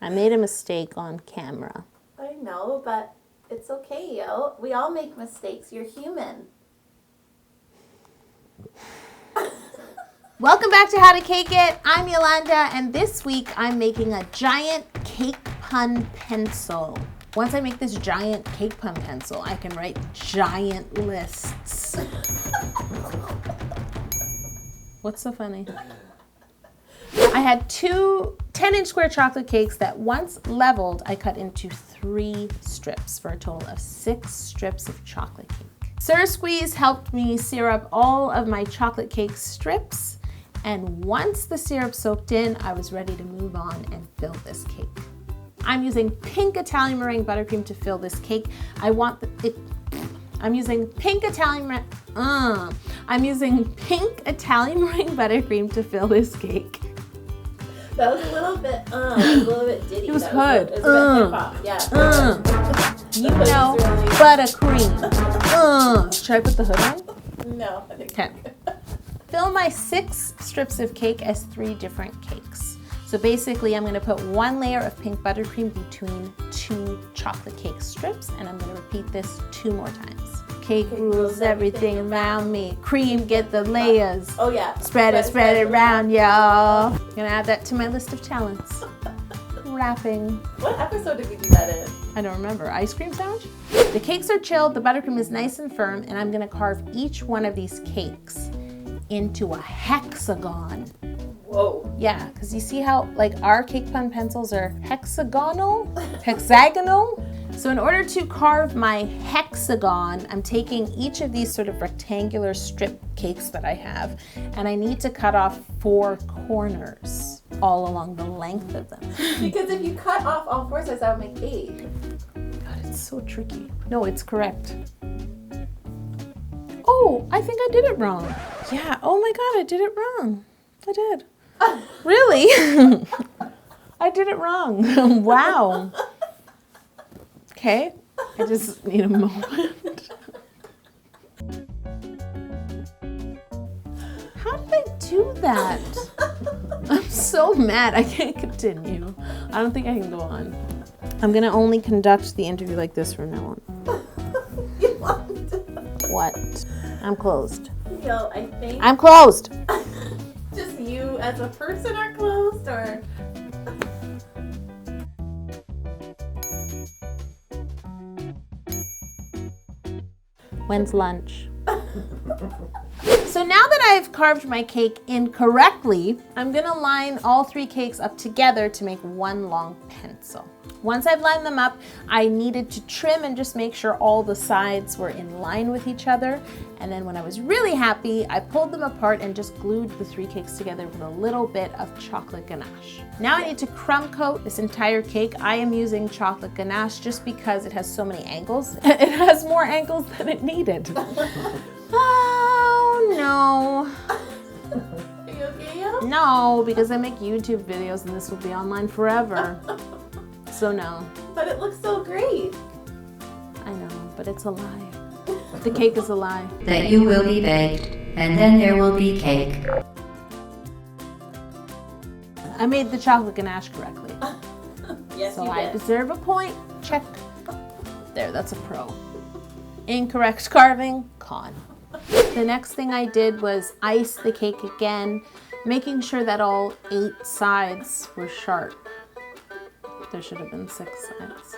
I made a mistake on camera. I know, but it's okay, yo. We all make mistakes. You're human. Welcome back to How to Cake It. I'm Yolanda, and this week I'm making a giant cake pun pencil. Once I make this giant cake pun pencil, I can write giant lists. What's so funny? I had two 10-inch square chocolate cakes that once leveled, I cut into 3 strips for a total of 6 strips of chocolate cake. Stir Squeeze helped me syrup all of my chocolate cake strips, and once the syrup soaked in, I was ready to move on and fill this cake. I'm using pink Italian meringue buttercream to fill this cake. I'm using pink Italian meringue buttercream to fill this cake. That was a little bit, ditty. It was hood. It was a bit hip-hop, yeah. You know, really... buttercream. Should I put the hood on? No, I think okay. Fill my 6 strips of cake as 3 different cakes. So basically, I'm gonna put 1 layer of pink buttercream between 2 chocolate cake strips, and I'm gonna repeat this 2 more times. Cake rules everything around me. Cream, get the layers. Oh yeah. Spread it around, y'all. I'm gonna add that to my list of talents. Wrapping. What episode did we do that in? I don't remember. Ice cream sandwich? The cakes are chilled, the buttercream is nice and firm, and I'm gonna carve each one of these cakes into a hexagon. Whoa. Yeah, because you see how like our cake pun pencils are hexagonal? So in order to carve my hexagon, I'm taking each of these sort of rectangular strip cakes that I have, and I need to cut off 4 corners all along the length of them. Because if you cut off all 4 sides, that would make 8. God, it's so tricky. No, it's correct. Oh, I think I did it wrong. Yeah, oh my God, I did it wrong. I did. Really? I did it wrong. Wow. Okay, I just need a moment. How did I do that? I'm so mad. I can't continue. I don't think I can go on. I'm gonna only conduct the interview like this from now on. What? I'm closed. Yo, I think... I'm closed. Just you as a person are closed, or... When's lunch? So now that I've carved my cake incorrectly, I'm gonna line all 3 cakes up together to make 1 long pencil. Once I've lined them up, I needed to trim and just make sure all the sides were in line with each other. And then when I was really happy, I pulled them apart and just glued the 3 cakes together with a little bit of chocolate ganache. Now I need to crumb coat this entire cake. I am using chocolate ganache just because it has so many angles. It has more angles than it needed. Oh no. Are you okay, yo? No, because I make YouTube videos and this will be online forever. So no. But it looks so great. I know, but it's a lie. The cake is a lie. That you will be baked, and then there will be cake. I made the chocolate ganache correctly. Yes, so you I did. deserve a point. Check. There, that's a pro. Incorrect carving, con. The next thing I did was ice the cake again, making sure that all 8 sides were sharp. There should have been 6 sides.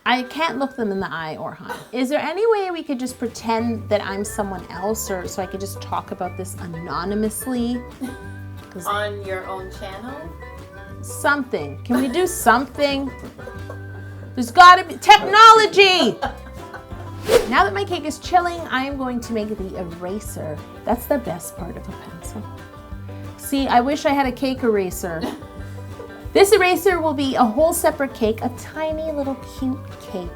I can't look them in the eye or hide. Is there any way we could just pretend that I'm someone else, or so I could just talk about this anonymously? On your own channel? Something. Can we do something? There's gotta be technology! Now that my cake is chilling, I am going to make the eraser. That's the best part of a pencil. See, I wish I had a cake eraser. This eraser will be a whole separate cake, a tiny little cute cake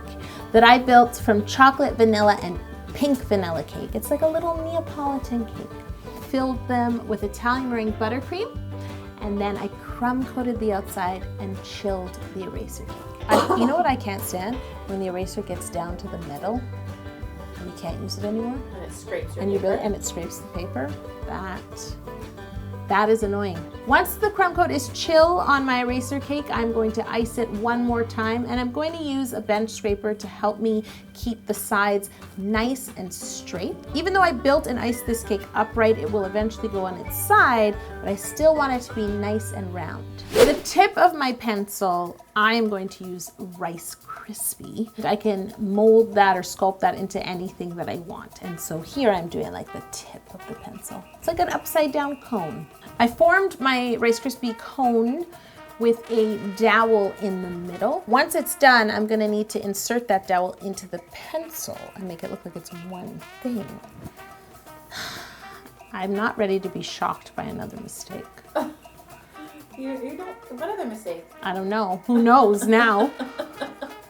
that I built from chocolate, vanilla, and pink vanilla cake. It's like a little Neapolitan cake. Filled them with Italian meringue buttercream, and then I crumb coated the outside and chilled the eraser cake. You know what I can't stand? When the eraser gets down to the middle and you can't use it anymore. And it scrapes your and paper. And it scrapes the paper. That That is annoying. Once the crumb coat is chill on my eraser cake, I'm going to ice it one more time, and I'm going to use a bench scraper to help me keep the sides nice and straight. Even though I built and iced this cake upright, it will eventually go on its side, but I still want it to be nice and round. For the tip of my pencil, I am going to use Rice Krispie. I can mold that or sculpt that into anything that I want. And so here I'm doing like the tip of the pencil. It's like an upside down cone. I formed my Rice Krispie cone with a dowel in the middle. Once it's done, I'm gonna need to insert that dowel into the pencil and make it look like it's one thing. I'm not ready to be shocked by another mistake. You don't, what other mistake? I don't know. Who knows now?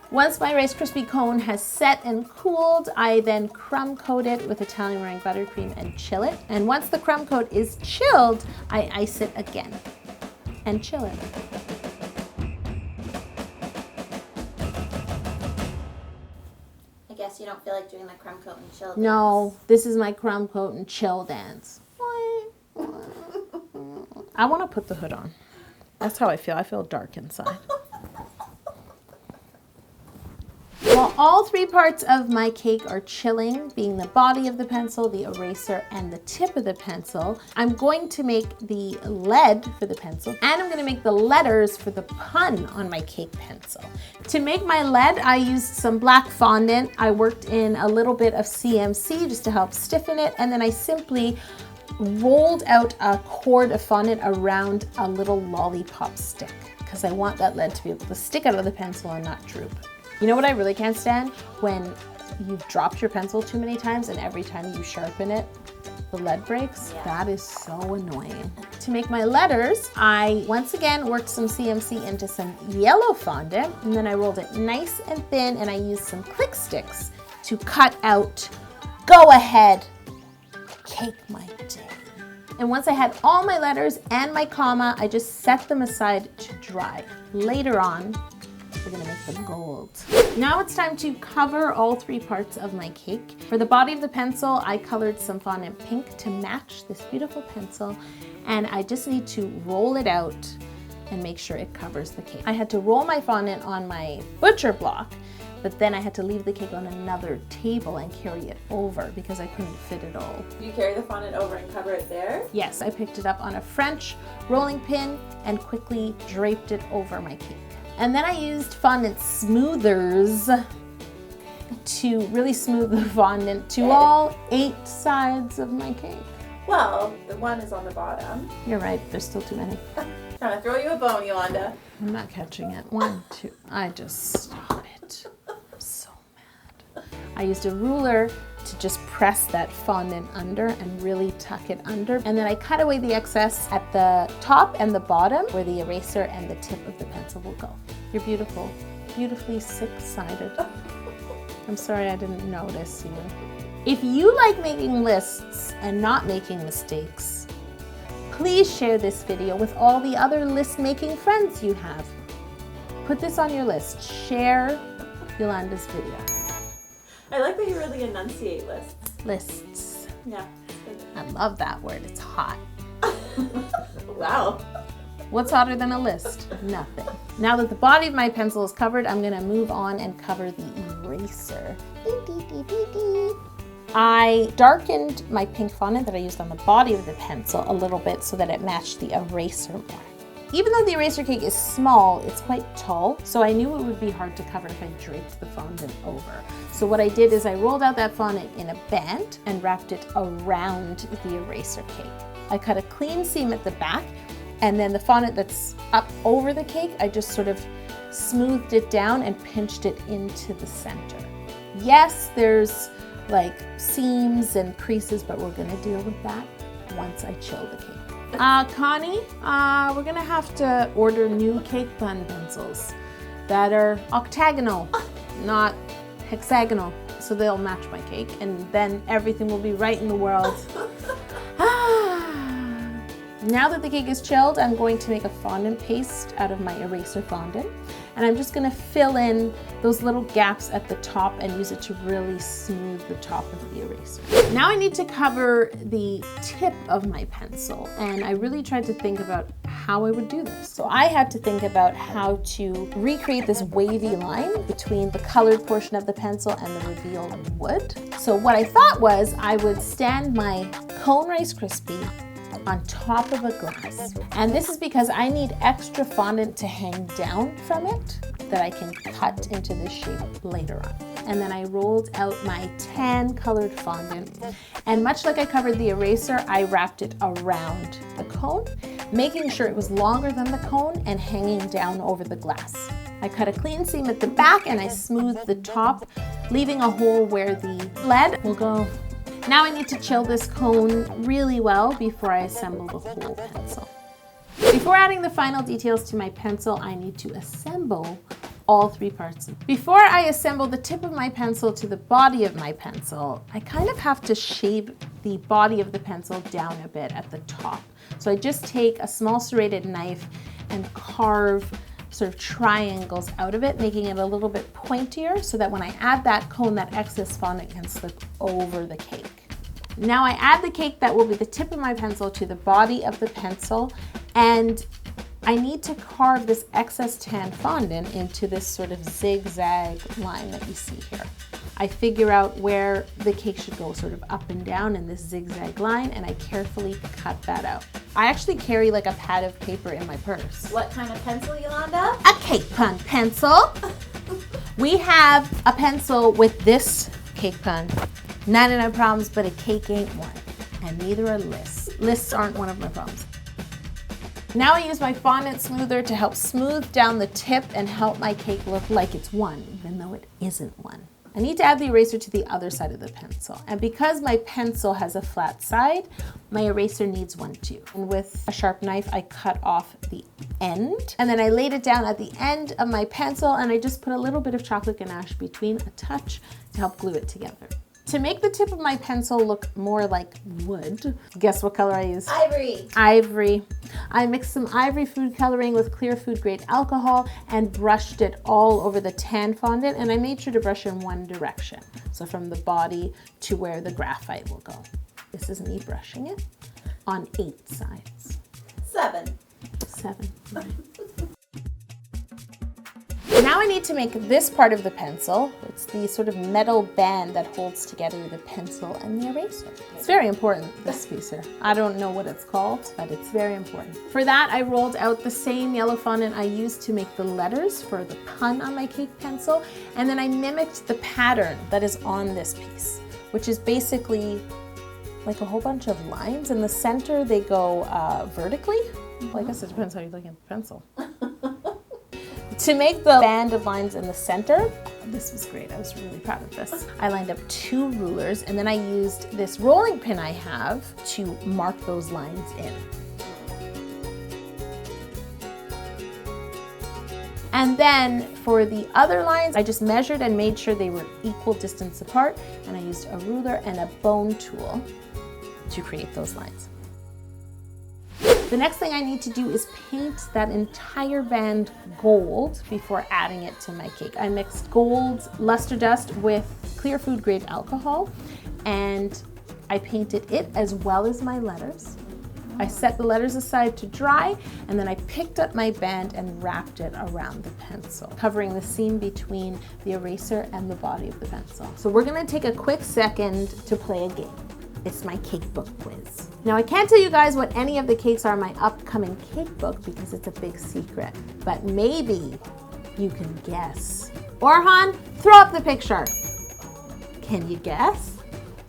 Once my Rice Krispie cone has set and cooled, I then crumb coat it with Italian meringue buttercream and chill it. And once the crumb coat is chilled, I ice it again and chill it. I guess you don't feel like doing the crumb coat and chill. No, this is my crumb coat and chill dance. I want to put the hood on. That's how I feel. I feel dark inside. While all three parts of my cake are chilling, being the body of the pencil, the eraser, and the tip of the pencil, I'm going to make the lead for the pencil, and I'm going to make the letters for the pun on my cake pencil. To make my lead, I used some black fondant. I worked in a little bit of CMC just to help stiffen it, and then I simply rolled out a cord of fondant around a little lollipop stick because I want that lead to be able to stick out of the pencil and not droop. You know what I really can't stand? When you've dropped your pencil too many times and every time you sharpen it, the lead breaks. Yeah. That is so annoying. To make my letters, I once again worked some CMC into some yellow fondant, and then I rolled it nice and thin, and I used some click sticks to cut out "Go ahead, cake my day." And once I had all my letters and my comma, I just set them aside to dry. Later on, we're gonna make them gold. Now it's time to cover all three parts of my cake. For the body of the pencil, I colored some fondant pink to match this beautiful pencil, and I just need to roll it out and make sure it covers the cake. I had to roll my fondant on my butcher block, but then I had to leave the cake on another table and carry it over because I couldn't fit it all. You carry the fondant over and cover it there? Yes, I picked it up on a French rolling pin and quickly draped it over my cake. And then I used fondant smoothers to really smooth the fondant to all 8 sides of my cake. Well, the one is on the bottom. You're right, there's still too many. Trying to throw you a bone, Yolanda. I'm not catching it. 1, 2, I just stop it. I'm so mad. I used a ruler to just press that fondant under and really tuck it under. And then I cut away the excess at the top and the bottom where the eraser and the tip of the pencil will go. You're beautiful, beautifully 6-sided. I'm sorry I didn't notice you. If you like making lists and not making mistakes, please share this video with all the other list-making friends you have. Put this on your list. Share Yolanda's video. I like that you really enunciate lists. Lists. Yeah. I love that word. It's hot. Wow. What's hotter than a list? Nothing. Now that the body of my pencil is covered, I'm gonna move on and cover the eraser. I darkened my pink fondant that I used on the body of the pencil a little bit so that it matched the eraser more. Even though the eraser cake is small, it's quite tall, so I knew it would be hard to cover if I draped the fondant over. So what I did is I rolled out that fondant in a band and wrapped it around the eraser cake. I cut a clean seam at the back, and then the fondant that's up over the cake, I just sort of smoothed it down and pinched it into the center. Yes, there's like seams and creases, but we're gonna deal with that once I chill the cake. Connie, we're gonna have to order new cake pun pencils that are octagonal, not hexagonal, so they'll match my cake, and then everything will be right in the world. Now that the cake is chilled, I'm going to make a fondant paste out of my eraser fondant. And I'm just gonna fill in those little gaps at the top and use it to really smooth the top of the eraser. Now I need to cover the tip of my pencil, and I really tried to think about how I would do this. So I had to think about how to recreate this wavy line between the colored portion of the pencil and the revealed wood. So what I thought was I would stand my cone Rice Krispie on top of a glass. And this is because I need extra fondant to hang down from it that I can cut into this shape later on. And then I rolled out my tan colored fondant, and much like I covered the eraser, I wrapped it around the cone, making sure it was longer than the cone and hanging down over the glass. I cut a clean seam at the back and I smoothed the top, leaving a hole where the lead will go. Now I need to chill this cone really well before I assemble the whole pencil. Before adding the final details to my pencil, I need to assemble all three parts. Before I assemble the tip of my pencil to the body of my pencil, I kind of have to shave the body of the pencil down a bit at the top. So I just take a small serrated knife and carve sort of triangles out of it, making it a little bit pointier so that when I add that cone, that excess fondant can slip over the cake. Now I add the cake that will be the tip of my pencil to the body of the pencil, and I need to carve this excess tan fondant into this sort of zigzag line that you see here. I figure out where the cake should go sort of up and down in this zigzag line, and I carefully cut that out. I actually carry like a pad of paper in my purse. What kind of pencil, Yolanda? A cake pun pencil. We have a pencil with this cake pun. 99 problems, but a cake ain't one. And neither are lists. Lists aren't one of my problems. Now I use my fondant smoother to help smooth down the tip and help my cake look like it's one, even though it isn't one. I need to add the eraser to the other side of the pencil. And because my pencil has a flat side, my eraser needs one too. And with a sharp knife, I cut off the end. And then I laid it down at the end of my pencil, and I just put a little bit of chocolate ganache between, a touch, to help glue it together. To make the tip of my pencil look more like wood, guess what color I used? Ivory. Ivory. I mixed some ivory food coloring with clear food grade alcohol and brushed it all over the tan fondant, and I made sure to brush in one direction. So from the body to where the graphite will go. This is me brushing it on 8 sides. 7. 7. Now I need to make this part of the pencil. It's the sort of metal band that holds together the pencil and the eraser. It's very important, this piece here. I don't know what it's called, but it's very important. For that, I rolled out the same yellow fondant I used to make the letters for the pun on my cake pencil, and then I mimicked the pattern that is on this piece, which is basically like a whole bunch of lines. In the center, they go vertically. Well, I guess it depends how you look at the pencil. To make the band of lines in the center, this was great. I was really proud of this. I lined up 2 rulers, and then I used this rolling pin I have to mark those lines in. And then for the other lines, I just measured and made sure they were equal distance apart, and I used a ruler and a bone tool to create those lines. The next thing I need to do is paint that entire band gold before adding it to my cake. I mixed gold luster dust with clear food grade alcohol, and I painted it as well as my letters. I set the letters aside to dry, and then I picked up my band and wrapped it around the pencil, covering the seam between the eraser and the body of the pencil. So we're gonna take a quick second to play a game. It's my cake book quiz. Now I can't tell you guys what any of the cakes are in my upcoming cake book because it's a big secret, but maybe you can guess. Orhan, throw up the picture. Can you guess?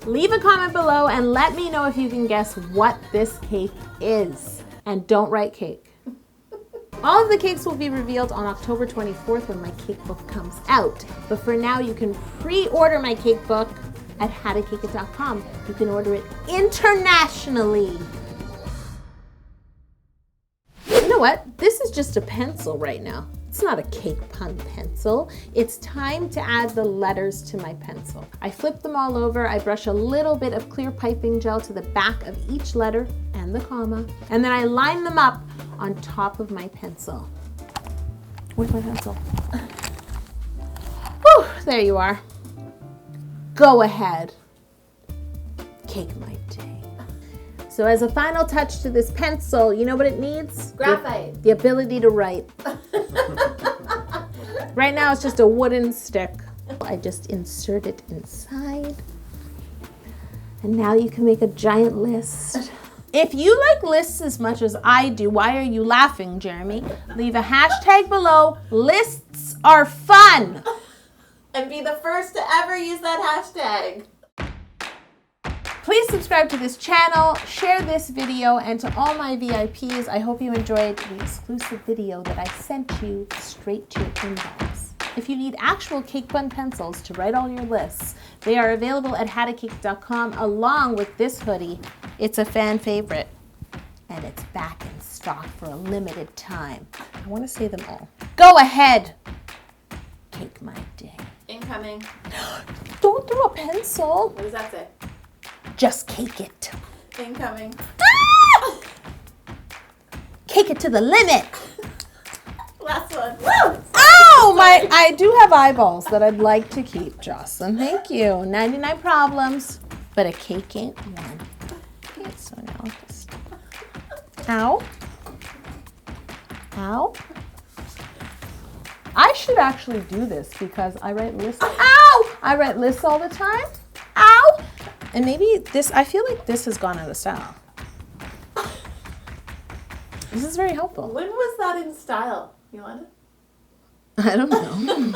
Leave a comment below and let me know if you can guess what this cake is. And don't write cake. All of the cakes will be revealed on October 24th when my cake book comes out. But for now, you can pre-order my cake book at howtocake.com. You can order it internationally. You know what? This is just a pencil right now. It's not a cake pun pencil. It's time to add the letters to my pencil. I flip them all over. I brush a little bit of clear piping gel to the back of each letter and the comma. And then I line them up on top of my pencil. Where's my pencil? Whew, there you are. Go ahead. Cake my day. So as a final touch to this pencil, you know what it needs? Graphite. The ability to write. Right now it's just a wooden stick. I just insert it inside. And now you can make a giant list. If you like lists as much as I do, why are you laughing, Jeremy? Leave a hashtag below. Lists are fun. And be the first to ever use that hashtag. Please subscribe to this channel, share this video, and to all my VIPs, I hope you enjoyed the exclusive video that I sent you straight to your inbox. If you need actual cake pun pencils to write all your lists, they are available at howtocake.com along with this hoodie. It's a fan favorite, and it's back in stock for a limited time. I want to say them all. Go ahead, cake my day. Incoming. Don't throw a pencil. What does that say? Just cake it. Incoming. Ah! Cake it to the limit. Last one. Woo! Ow! I do have eyeballs that I'd like to keep, Jocelyn. Thank you. 99 problems, but a cake ain't one. Okay, so now I'll just... Ow. Ow. I should actually do this because I write lists. Ow! I write lists all the time. Ow! And maybe this, I feel like this has gone out of style. This is very helpful. When was that in style, Yolanda? I don't know.